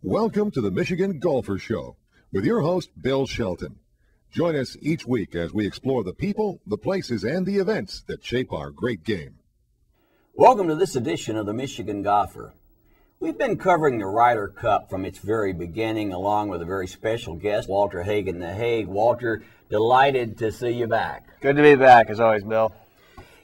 Welcome to the Michigan Golfer Show with your host, Bill Shelton. Join us each week as we explore the people, the places, and the events that shape our great game. Welcome to this edition of the Michigan Golfer. We've been covering the Ryder Cup from its very beginning, along with a very special guest, Walter Haig in the Haig. Walter, delighted to see you back. Good to be back, as always, Bill.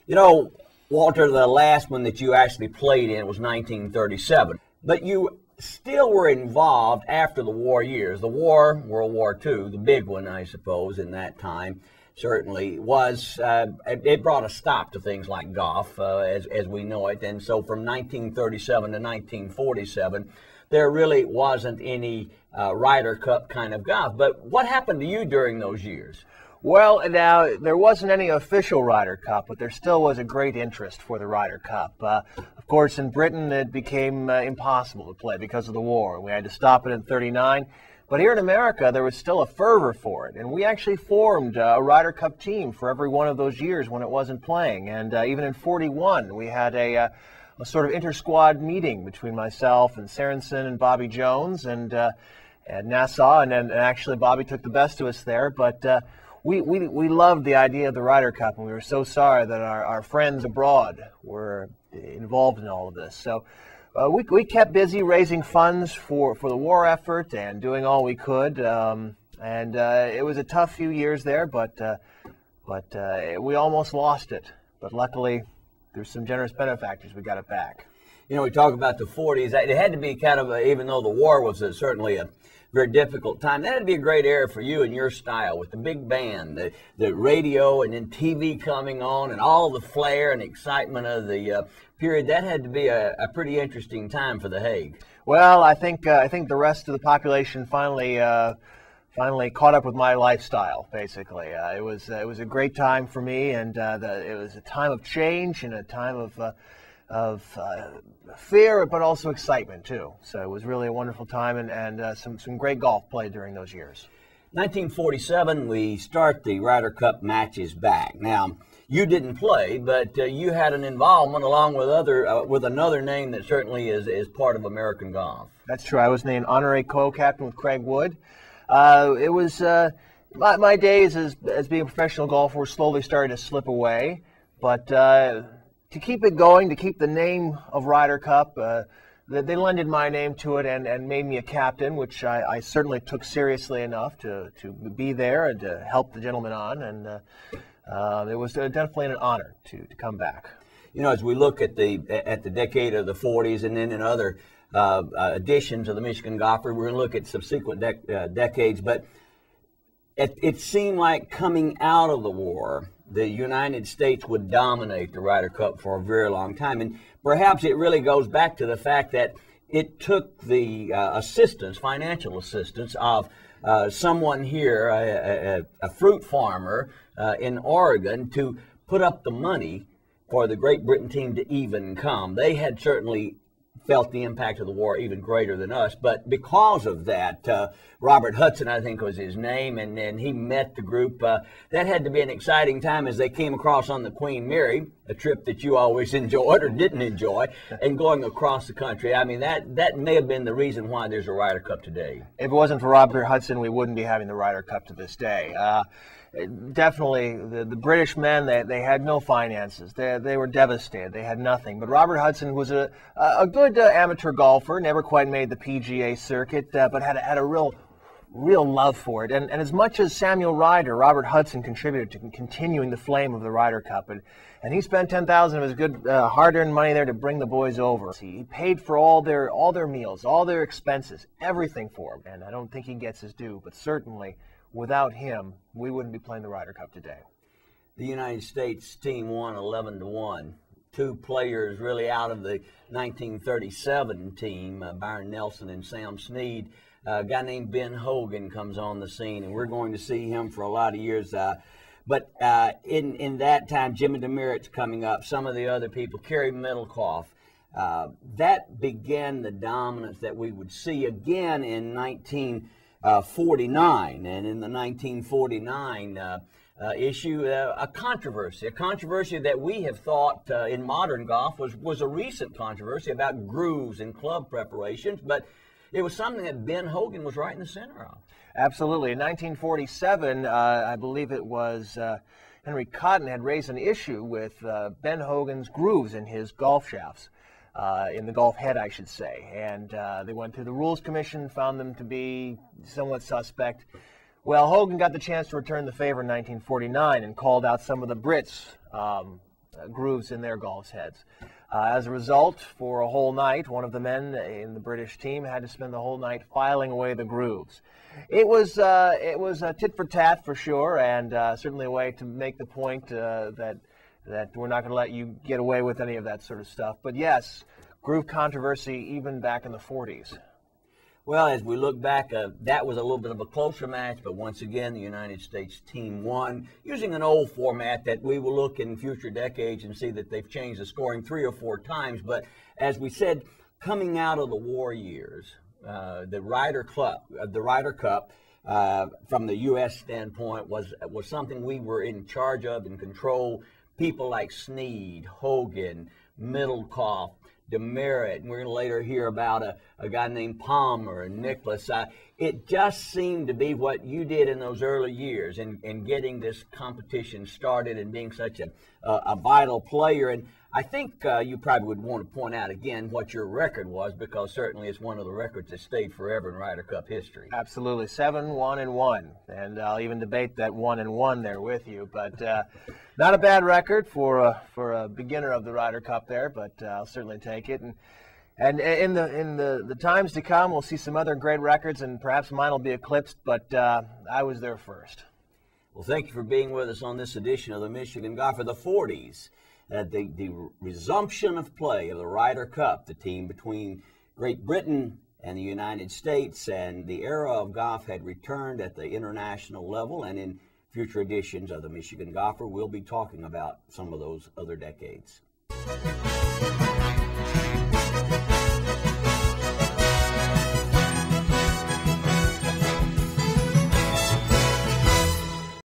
You know, Walter, the last one that you actually played in was 1937, but you still were involved after the war years. The war, World War II, the big one, I suppose, in that time, certainly was, it brought a stop to things like golf as we know it. And so from 1937 to 1947, there really wasn't any Ryder Cup kind of golf. But what happened to you during those years? Well, now, there wasn't any official Ryder Cup, but there still was a great interest for the Ryder Cup. Of course, in Britain, it became impossible to play because of the war. We had to stop it in '39. But here in America, there was still a fervor for it. And we actually formed a Ryder Cup team for every one of those years when it wasn't playing. And even in '41, we had a sort of inter-squad meeting between myself and Sorensen and Bobby Jones and Nassau. And then actually, Bobby took the best of us there. But we loved the idea of the Ryder Cup, and we were so sorry that our friends abroad were involved in all of this. So we kept busy raising funds for the war effort and doing all we could. And it was a tough few years there, but we almost lost it. But luckily, there's some generous benefactors. We got it back. You know, we talk about the 40s. It had to be kind of, even though the war was certainly a very difficult time, that had to be a great era for you and your style with the big band, the radio, and then TV coming on, and all the flair and excitement of the period. That had to be a pretty interesting time for the Haig. Well, I think the rest of the population finally caught up with my lifestyle. Basically, it was a great time for me, and it was a time of change and a time of fear, but also excitement too. So it was really a wonderful time, and some great golf played during those years. 1947, we start the Ryder Cup matches back. Now, you didn't play, but you had an involvement along with another name that certainly is part of American golf. That's true. I was named honorary co-captain with Craig Wood. It was my days as being a professional golfer were slowly starting to slip away, but to keep it going, to keep the name of Ryder Cup, they lended my name to it and made me a captain, which I certainly took seriously enough to be there and to help the gentleman on. And it was definitely an honor to come back. You know, as we look at the decade of the 40s and then in other editions of the Michigan Golfer, we're going to look at subsequent decades. But it seemed like coming out of the war, the United States would dominate the Ryder Cup for a very long time. And perhaps it really goes back to the fact that it took the financial assistance of someone here, a fruit farmer in Oregon, to put up the money for the Great Britain team to even come. They had certainly felt the impact of the war even greater than us, but because of that, Robert Hudson, I think was his name, and he met the group. That had to be an exciting time as they came across on the Queen Mary, a trip that you always enjoyed or didn't enjoy, and going across the country. I mean, that may have been the reason why there's a Ryder Cup today. If it wasn't for Robert Hudson, we wouldn't be having the Ryder Cup to this day. Definitely, the British men, they had no finances. They were devastated. They had nothing. But Robert Hudson was a good amateur golfer, never quite made the PGA circuit, but had a real love for it. And as much as Samuel Ryder, Robert Hudson contributed to continuing the flame of the Ryder Cup. And he spent $10,000 of his good hard-earned money there to bring the boys over. He paid for all their meals, all their expenses, everything for them. And I don't think he gets his due, but certainly without him, we wouldn't be playing the Ryder Cup today. The United States team won 11-1. Two players really out of the 1937 team, Byron Nelson and Sam Snead. A guy named Ben Hogan comes on the scene, and we're going to see him for a lot of years. But in that time, Jimmy Demerit's coming up, some of the other people, Kerry Middlecoff. That began the dominance that we would see again in 1949. And in the 1949 issue, a controversy that we have thought in modern golf was a recent controversy about grooves and club preparations. But it was something that Ben Hogan was right in the center of. Absolutely. In 1947, I believe it was Henry Cotton had raised an issue with Ben Hogan's grooves in his golf shafts, in the golf head, I should say. And they went to the Rules Commission, found them to be somewhat suspect. Well, Hogan got the chance to return the favor in 1949 and called out some of the Brits' grooves in their golf heads. As a result, for a whole night, one of the men in the British team had to spend the whole night filing away the grooves. It was a tit for tat for sure, and certainly a way to make the point that we're not going to let you get away with any of that sort of stuff. But yes, groove controversy even back in the 40s. Well, as we look back, that was a little bit of a closer match, but once again, the United States team won using an old format that we will look in future decades and see that they've changed the scoring 3 or 4 times. But as we said, coming out of the war years, the Ryder Cup, from the U.S. standpoint, was something we were in charge of and control. People like Snead, Hogan, Middlecoff, Demerit, and we're going to later hear about a guy named Palmer and Nicholas. It just seemed to be what you did in those early years in getting this competition started and being such a vital player. And I think you probably would want to point out again what your record was, because certainly it's one of the records that stayed forever in Ryder Cup history. Absolutely, 7-1-1, and I'll even debate that 1-1 there with you. But not a bad record for a beginner of the Ryder Cup there, but I'll certainly take it. And in the times to come, we'll see some other great records, and perhaps mine will be eclipsed. But I was there first. Well, thank you for being with us on this edition of the Michigan Golfer, the 40s. The resumption of play of the Ryder Cup, the team between Great Britain and the United States, and the era of golf had returned at the international level. And in future editions of the Michigan Golfer, we'll be talking about some of those other decades.